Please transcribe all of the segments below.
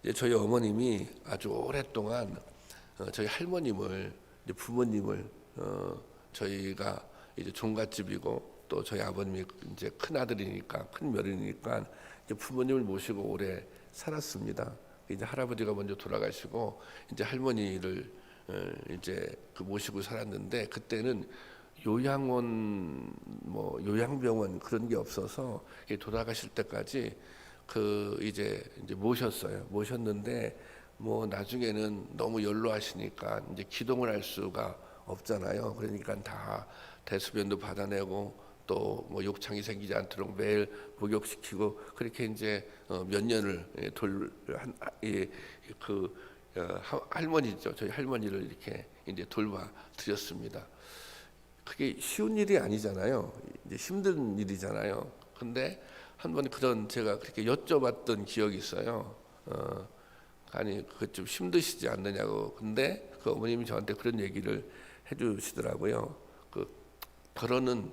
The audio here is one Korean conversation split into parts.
이제 저희 어머님이 아주 오랫동안 저희 할머님을, 이제 부모님을, 저희가 이제 종갓집이고 또 저희 아버님이 이제 큰 아들이니까, 큰 며느리니까 이제 부모님을 모시고 오래 살았습니다. 이제 할아버지가 먼저 돌아가시고 이제 할머니를 이제 그 모시고 살았는데, 그때는 요양원, 뭐 요양병원 그런 게 없어서 돌아가실 때까지 그 이제 모셨어요. 모셨는데 뭐 나중에는 너무 연로하시니까 이제 기동을 할 수가 없잖아요. 그러니까 다 대소변도 받아내고 또 뭐 욕창이 생기지 않도록 매일 목욕시키고, 그렇게 이제 몇 년을 할머니죠. 저희 할머니를 이렇게 이제 돌봐 드렸습니다. 그게 쉬운 일이 아니잖아요. 이제 힘든 일이잖아요. 근데 한 번 그런 제가 그렇게 여쭤봤던 기억이 있어요. 아니 그거 좀 힘드시지 않느냐고. 근데 그 어머님이 저한테 그런 얘기를 해주시더라고요. 그 결혼은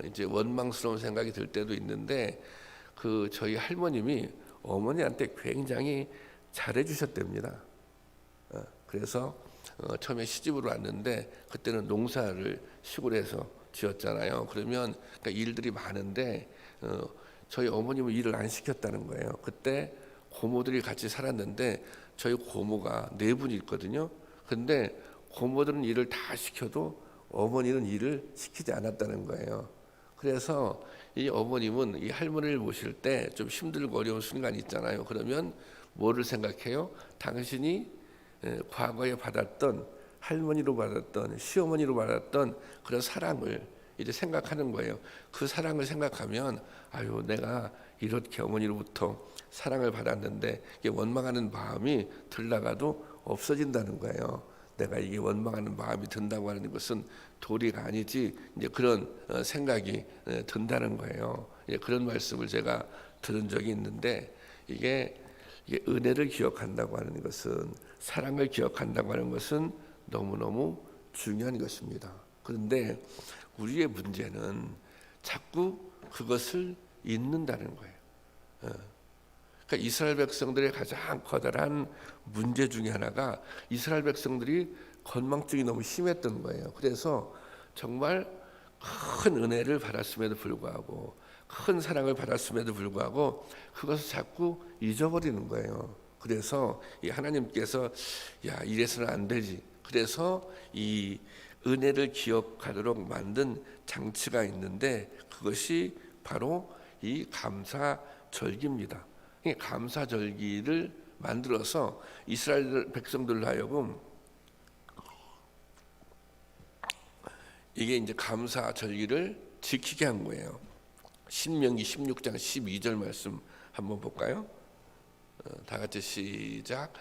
이제 원망스러운 생각이 들 때도 있는데, 그 저희 할머님이 어머니한테 굉장히 잘해주셨답니다. 그래서 처음에 시집으로 왔는데 그때는 농사를 시골에서 지었잖아요. 그러면 그러니까 일들이 많은데 저희 어머님은 일을 안 시켰다는 거예요. 그때 고모들이 같이 살았는데 저희 고모가 4분이 있거든요. 근데 고모들은 일을 다 시켜도 어머니는 일을 시키지 않았다는 거예요. 그래서 이 어머님은 이 할머니를 모실 때 좀 힘들고 어려운 순간이 있잖아요. 그러면 뭐를 생각해요? 당신이 과거에 받았던, 할머니로 받았던, 시어머니로 받았던 그런 사랑을 이제 생각하는 거예요. 그 사랑을 생각하면 아유, 내가 이렇게 어머니로부터 사랑을 받았는데 이게 원망하는 마음이 들다가도 없어진다는 거예요. 내가 이게 원망하는 마음이 든다고 하는 것은 도리가 아니지, 이제 그런 생각이 든다는 거예요. 그런 말씀을 제가 들은 적이 있는데, 이게 은혜를 기억한다고 하는 것은, 사랑을 기억한다고 하는 것은 너무너무 중요한 것입니다. 그런데 우리의 문제는 자꾸 그것을 잊는다는 거예요. 그러니까 이스라엘 백성들의 가장 커다란 문제 중에 하나가 이스라엘 백성들이 건망증이 너무 심했던 거예요. 그래서 정말 큰 은혜를 받았음에도 불구하고, 큰 사랑을 받았음에도 불구하고 그것을 자꾸 잊어버리는 거예요. 그래서 이 하나님께서 야, 이래서는 안 되지. 그래서 이 은혜를 기억하도록 만든 장치가 있는데, 그것이 바로 이 감사절기입니다. 이 감사절기를 만들어서 이스라엘 백성들로 하여금 이게 이제 감사절기를 지키게 한 거예요. 신명기 16장 12절 말씀 한번 볼까요? 다 같이 시작.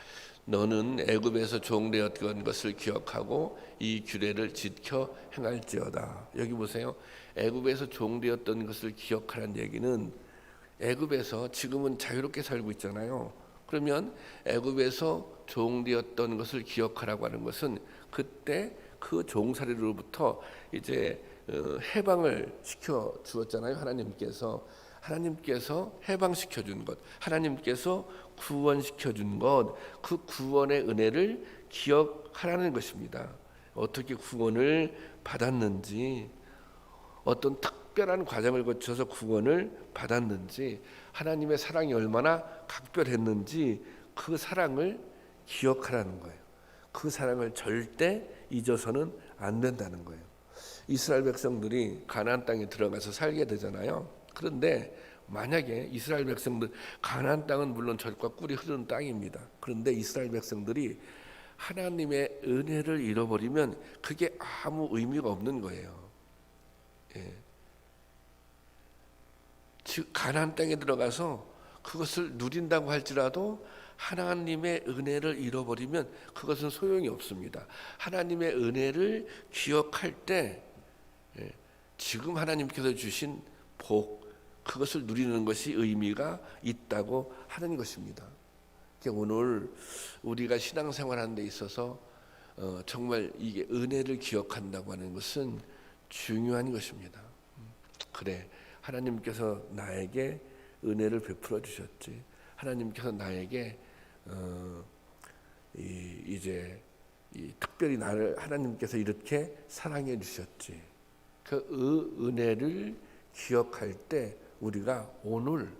너는 애굽에서 종되었던 것을 기억하고 이 규례를 지켜 행할지어다. 여기 보세요. 애굽에서 종되었던 것을 기억하라는 얘기는, 애굽에서 지금은 자유롭게 살고 있잖아요. 그러면 애굽에서 종되었던 것을 기억하라고 하는 것은 그때 그 종살이로부터 이제 해방을 시켜 주었잖아요. 하나님께서 해방시켜 준 것, 하나님께서 구원시켜 준 것, 그 구원의 은혜를 기억하라는 것입니다. 어떻게 구원을 받았는지, 어떤 특별한 과정을 거쳐서 구원을 받았는지, 하나님의 사랑이 얼마나 각별했는지 그 사랑을 기억하라는 거예요. 그 사랑을 절대 잊어서는 안 된다는 거예요. 이스라엘 백성들이 가나안 땅에 들어가서 살게 되잖아요. 그런데 만약에 이스라엘 백성들, 가나안 땅은 물론 젖과 꿀이 흐르는 땅입니다. 그런데 이스라엘 백성들이 하나님의 은혜를 잃어버리면 그게 아무 의미가 없는 거예요. 즉 가나안 땅에 들어가서 그것을 누린다고 할지라도 하나님의 은혜를 잃어버리면 그것은 소용이 없습니다. 하나님의 은혜를 기억할 때 지금 하나님께서 주신 복, 그것을 누리는 것이 의미가 있다고 하는 것입니다. 오늘 우리가 신앙생활하는 데 있어서 정말 이게 은혜를 기억한다고 하는 것은 중요한 것입니다. 그래, 하나님께서 나에게 은혜를 베풀어 주셨지. 하나님께서 나에게 이제 특별히 나를 하나님께서 이렇게 사랑해 주셨지. 그 은혜를 기억할 때 우리가 오늘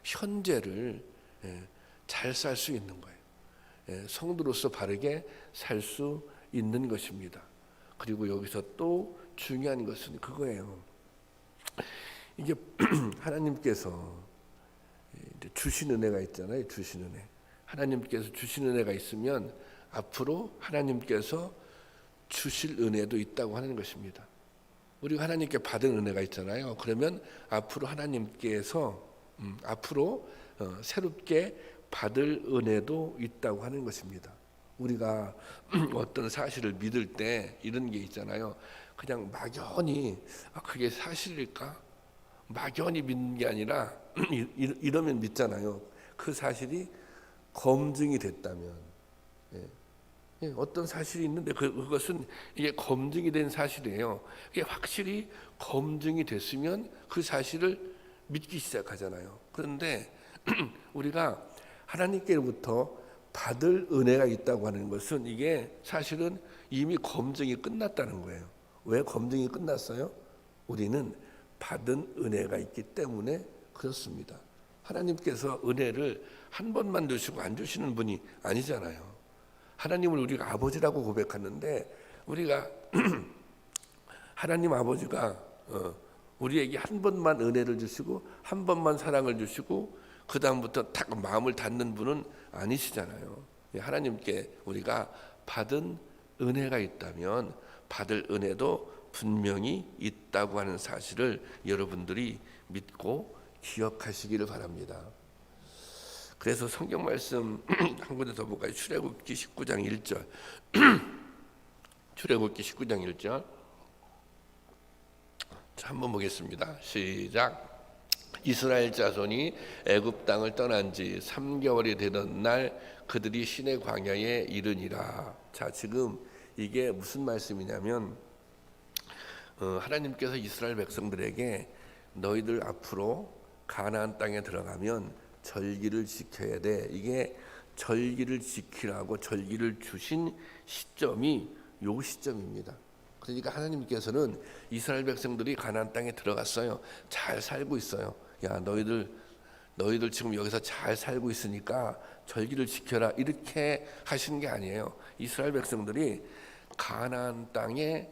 현재를 잘 살 수 있는 거예요. 성도로서 바르게 살 수 있는 것입니다. 그리고 여기서 또 중요한 것은 그거예요. 이게 하나님께서 주신 은혜가 있잖아요. 주신 은혜. 하나님께서 주신 은혜가 있으면 앞으로 하나님께서 주실 은혜도 있다고 하는 것입니다. 우리가 하나님께 받은 은혜가 있잖아요. 그러면 앞으로 하나님께서 앞으로 새롭게 받을 은혜도 있다고 하는 것입니다. 우리가 어떤 사실을 믿을 때 이런 게 있잖아요. 그냥 막연히 그게 사실일까? 막연히 믿는 게 아니라 이러면 믿잖아요. 그 사실이 검증이 됐다면, 어떤 사실이 있는데 그것은 이게 검증이 된 사실이에요. 이게 확실히 검증이 됐으면 그 사실을 믿기 시작하잖아요. 그런데 우리가 하나님께로부터 받을 은혜가 있다고 하는 것은 이게 사실은 이미 검증이 끝났다는 거예요. 왜 검증이 끝났어요? 우리는 받은 은혜가 있기 때문에 그렇습니다. 하나님께서 은혜를 한 번만 주시고 안 주시는 분이 아니잖아요. 하나님을 우리가 아버지라고 고백하는데 우리가 하나님 아버지가 우리에게 한 번만 은혜를 주시고 한 번만 사랑을 주시고 그 다음부터 딱 마음을 닫는 분은 아니시잖아요. 하나님께 우리가 받은 은혜가 있다면 받을 은혜도 분명히 있다고 하는 사실을 여러분들이 믿고 기억하시기를 바랍니다. 그래서 성경 말씀 한 군데 더 볼까요? 출애굽기 19장 1절. 출애굽기 19장 1절. 자, 한번 보겠습니다. 시작. 이스라엘 자손이 애굽 땅을 떠난 지 3개월이 되던 날 그들이 시내 광야에 이르니라. 자, 지금 이게 무슨 말씀이냐면 하나님께서 이스라엘 백성들에게 너희들 앞으로 가나안 땅에 들어가면 절기를 지켜야 돼. 이게 절기를 지키라고 절기를 주신 시점이 요 시점입니다. 그러니까 하나님께서는 이스라엘 백성들이 가나안 땅에 들어갔어요. 잘 살고 있어요. 야, 너희들 지금 여기서 잘 살고 있으니까 절기를 지켜라, 이렇게 하시는 게 아니에요. 이스라엘 백성들이 가나안 땅에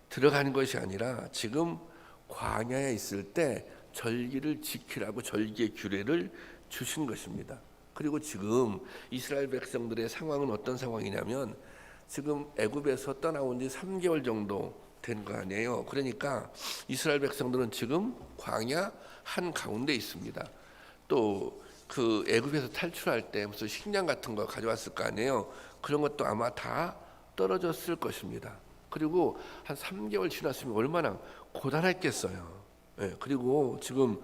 들어가는 것이 아니라 지금 광야에 있을 때 절기를 지키라고 절기의 규례를 주신 것입니다. 그리고 지금 이스라엘 백성들의 상황은 어떤 상황이냐면 지금 애굽에서 떠나온 지 3개월 정도 된 거 아니에요. 그러니까 이스라엘 백성들은 지금 광야 한 가운데 있습니다. 또 그 애굽에서 탈출할 때 무슨 식량 같은 거 가져왔을 거 아니에요. 그런 것도 아마 다 떨어졌을 것입니다. 그리고 한 3개월 지났으면 얼마나 고단했겠어요. 그리고 지금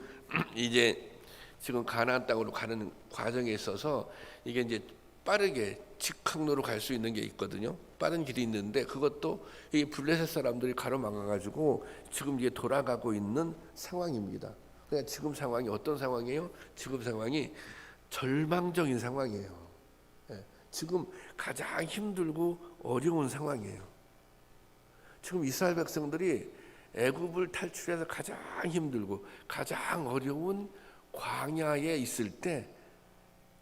이제 지금 가나안 땅으로 가는 과정에 있어서 이게 이제 빠르게 직항로로 갈 수 있는 게 있거든요. 빠른 길이 있는데 그것도 이 블레셋 사람들이 가로막아가지고 지금 이제 돌아가고 있는 상황입니다. 그러니까 지금 상황이 어떤 상황이에요? 지금 상황이 절망적인 상황이에요. 지금 가장 힘들고 어려운 상황이에요. 지금 이스라엘 백성들이 애굽을 탈출해서 가장 힘들고 가장 어려운 광야에 있을 때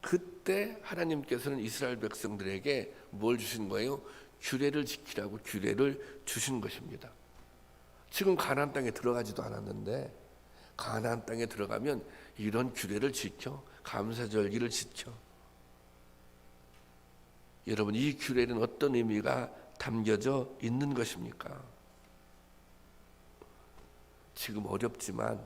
그때 하나님께서는 이스라엘 백성들에게 뭘 주신 거예요? 규례를 지키라고 규례를 주신 것입니다. 지금 가나안 땅에 들어가지도 않았는데 가나안 땅에 들어가면 이런 규례를 지켜, 감사절기를 지켜. 여러분, 이 규례는 어떤 의미가 담겨져 있는 것입니까? 지금 어렵지만,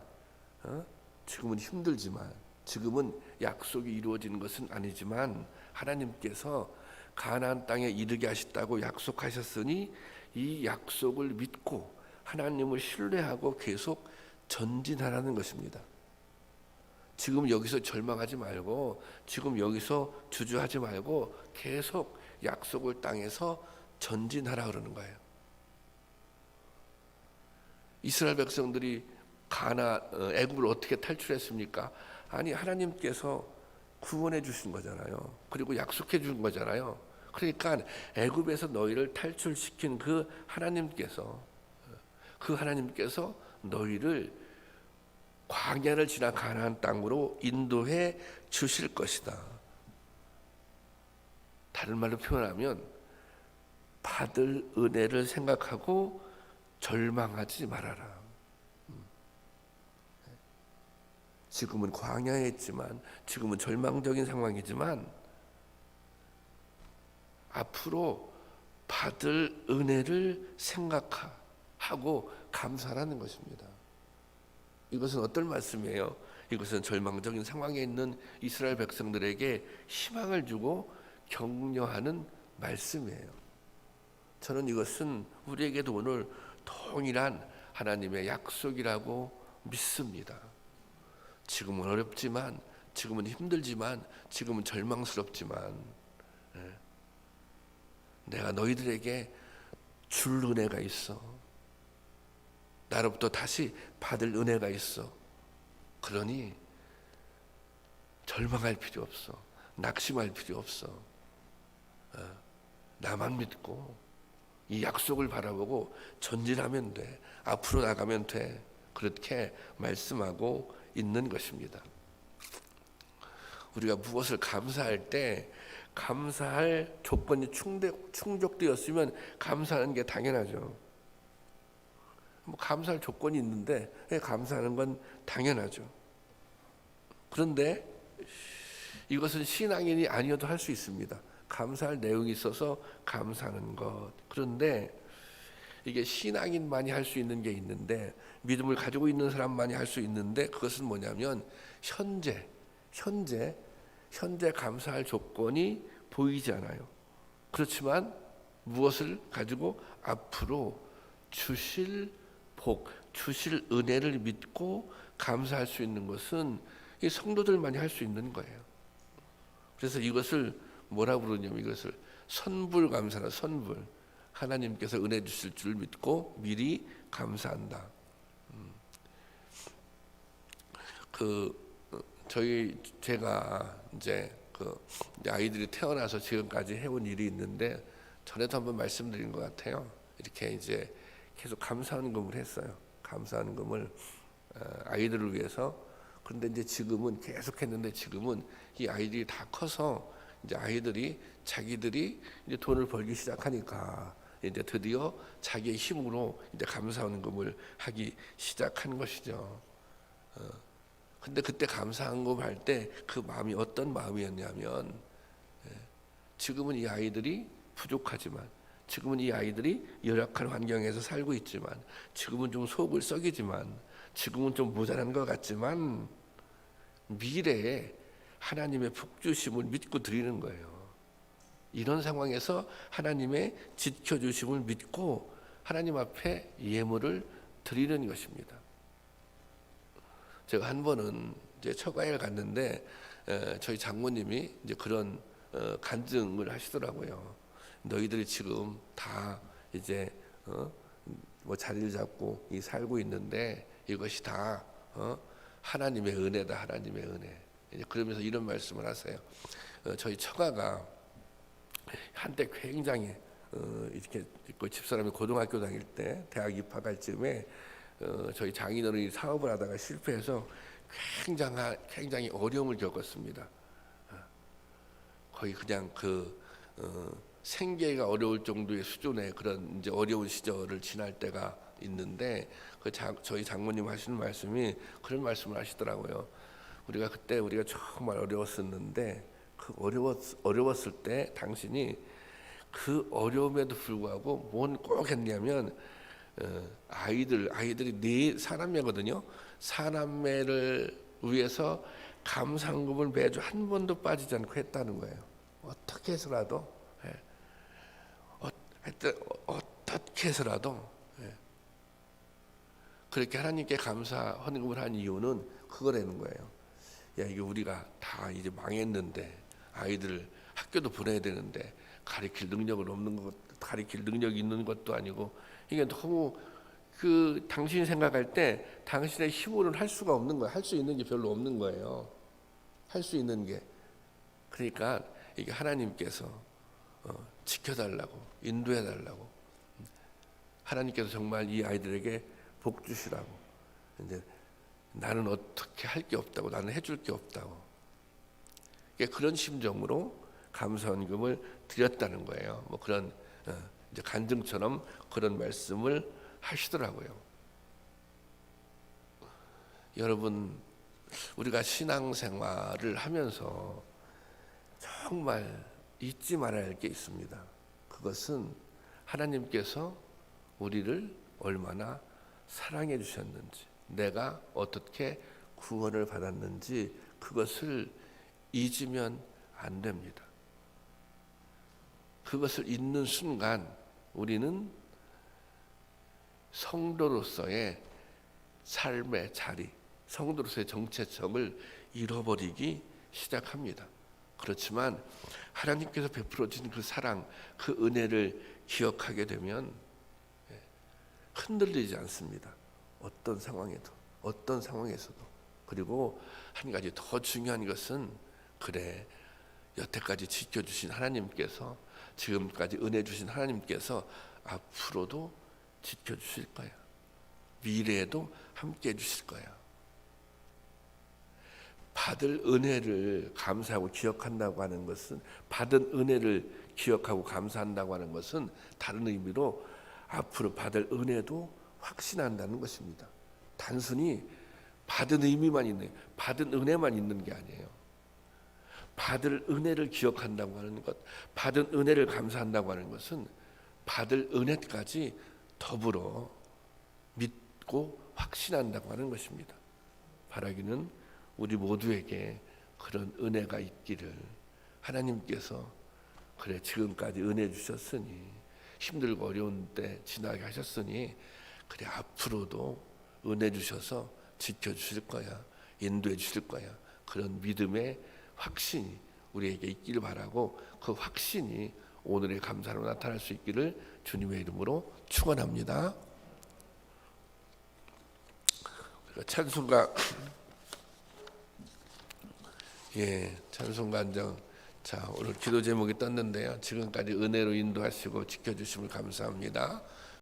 지금은 힘들지만, 지금은 약속이 이루어지는 것은 아니지만 하나님께서 가나안 땅에 이르게 하셨다고 약속하셨으니 이 약속을 믿고 하나님을 신뢰하고 계속 전진하라는 것입니다. 지금 여기서 절망하지 말고 지금 여기서 주저하지 말고 계속 약속을 땅에서 전진하라 그러는 거예요. 이스라엘 백성들이 애굽을 어떻게 탈출했습니까? 아니, 하나님께서 구원해 주신 거잖아요. 그리고 약속해 준 거잖아요. 그러니까 애굽에서 너희를 탈출시킨 그 하나님께서 너희를 광야를 지나 가나안 땅으로 인도해 주실 것이다. 다른 말로 표현하면 받을 은혜를 생각하고 절망하지 말아라. 지금은 광야에 있지만, 지금은 절망적인 상황이지만 앞으로 받을 은혜를 생각하고 감사하는 것입니다. 이것은 어떤 말씀이에요? 이것은 절망적인 상황에 있는 이스라엘 백성들에게 희망을 주고 격려하는 말씀이에요. 저는 이것은 우리에게도 오늘 동일한 하나님의 약속이라고 믿습니다. 지금은 어렵지만, 지금은 힘들지만, 지금은 절망스럽지만 내가 너희들에게 줄 은혜가 있어. 나로부터 다시 받을 은혜가 있어. 그러니 절망할 필요 없어. 낙심할 필요 없어. 나만 믿고 이 약속을 바라보고 전진하면 돼. 앞으로 나가면 돼. 그렇게 말씀하고 있는 것입니다. 우리가 무엇을 감사할 때 감사할 조건이 충족되었으면 감사하는 게 당연하죠. 감사할 조건이 있는데 감사하는 건 당연하죠. 그런데 이것은 신앙인이 아니어도 할 수 있습니다. 감사할 내용이 있어서 감사하는 것. 그런데 이게 신앙인만이 할 수 있는 게 있는데, 믿음을 가지고 있는 사람만이 할 수 있는데, 그것은 뭐냐면 현재 감사할 조건이 보이지 않아요. 그렇지만 무엇을 가지고 앞으로 주실 복, 주실 은혜를 믿고 감사할 수 있는 것은 이 성도들만이 할 수 있는 거예요. 그래서 이것을 뭐라 부르냐면 이것을 선불감사라. 선불. 하나님께서 은혜 주실 줄 믿고 미리 감사한다. 제가 이제 아이들이 태어나서 지금까지 해온 일이 있는데, 전에도 한번 말씀드린 것 같아요. 이렇게 이제 계속 감사헌금을 했어요. 감사헌금을 아이들을 위해서. 그런데 이제 지금은 계속했는데, 지금은 이 아이들이 다 커서 이제 아이들이 자기들이 이제 돈을 벌기 시작하니까 이제 드디어 자기의 힘으로 이제 감사헌금을 하기 시작한 것이죠. 근데 그때 감사헌금 할 때 그 마음이 어떤 마음이었냐면, 지금은 이 아이들이 부족하지만, 지금은 이 아이들이 열악한 환경에서 살고 있지만, 지금은 좀 속을 썩이지만, 지금은 좀 모자란 것 같지만 미래에 하나님의 복주심을 믿고 드리는 거예요. 이런 상황에서 하나님의 지켜주심을 믿고 하나님 앞에 예물을 드리는 것입니다. 제가 한 번은 이제 처가에 갔는데 저희 장모님이 이제 그런 간증을 하시더라고요. 너희들이 지금 다 이제 뭐 자리를 잡고 살고 있는데 이것이 다 하나님의 은혜다. 하나님의 은혜. 그러면서 이런 말씀을 하세요. 저희 처가가 한때 굉장히 이렇게 집사람이 고등학교 다닐 때 대학 입학할 즈음에 저희 장인어른이 사업을 하다가 실패해서 굉장히 어려움을 겪었습니다. 거의 그냥 생계가 어려울 정도의 수준의 그런 이제 어려운 시절을 지날 때가 있는데, 저희 장모님 하시는 말씀이 그런 말씀을 하시더라고요. 그때 우리가 정말 어려웠었는데, 그 어려웠을 때 당신이 그 어려움에도 불구하고 뭔 꼭 했냐면 아이들이 네 사남매거든요. 사남매를 위해서 감사헌금을 매주 한 번도 빠지지 않고 했다는 거예요. 어떻게 해서라도 하여튼 어떻게 해서라도 그렇게 하나님께 감사 헌금을 한 이유는 그거라는 거예요. 야, 이게 우리가 다 이제 망했는데 아이들을 학교도 보내야 되는데 가르칠 능력이 있는 것도 아니고, 이게 너무 당신이 생각할 때 당신의 힘으로는 할 수가 없는 거예요. 할 수 있는 게 별로 없는 거예요. 할 수 있는 게 그러니까 이게 하나님께서 지켜달라고, 인도해달라고, 하나님께서 정말 이 아이들에게 복 주시라고, 이제 나는 어떻게 할 게 없다고, 나는 해줄 게 없다고, 그런 심정으로 감사헌금을 드렸다는 거예요. 뭐 그런 이제 간증처럼 그런 말씀을 하시더라고요. 여러분, 우리가 신앙생활을 하면서 정말 잊지 말아야 할 게 있습니다. 그것은 하나님께서 우리를 얼마나 사랑해 주셨는지, 내가 어떻게 구원을 받았는지, 그것을 잊으면 안 됩니다. 그것을 잊는 순간 우리는 성도로서의 삶의 자리, 성도로서의 정체성을 잃어버리기 시작합니다. 그렇지만 하나님께서 베풀어 주신 그 사랑, 그 은혜를 기억하게 되면 흔들리지 않습니다. 어떤 상황에도, 어떤 상황에서도. 그리고 한 가지 더 중요한 것은, 그래, 여태까지 지켜주신 하나님께서, 지금까지 은혜 주신 하나님께서 앞으로도 지켜주실 거야. 미래에도 함께 해주실 거야. 받을 은혜를 감사하고 기억한다고 하는 것은, 받은 은혜를 기억하고 감사한다고 하는 것은 다른 의미로 앞으로 받을 은혜도 확신한다는 것입니다. 단순히 받은 의미만 있는, 받은 은혜만 있는 게 아니에요. 받을 은혜를 기억한다고 하는 것, 받은 은혜를 감사한다고 하는 것은 받을 은혜까지 더불어 믿고 확신한다고 하는 것입니다. 바라기는 우리 모두에게 그런 은혜가 있기를, 하나님께서 그래 지금까지 은혜 주셨으니, 힘들고 어려운 때 지나게 하셨으니, 그래 앞으로도 은혜 주셔서 지켜주실 거야, 인도해 주실 거야, 그런 믿음의 확신이 우리에게 있기를 바라고, 그 확신이 오늘의 감사로 나타날 수 있기를 주님의 이름으로 축원합니다. 찬송가, 찬송가 한정. 자, 오늘 기도 제목이 떴는데요. 지금까지 은혜로 인도하시고 지켜주심을 감사합니다.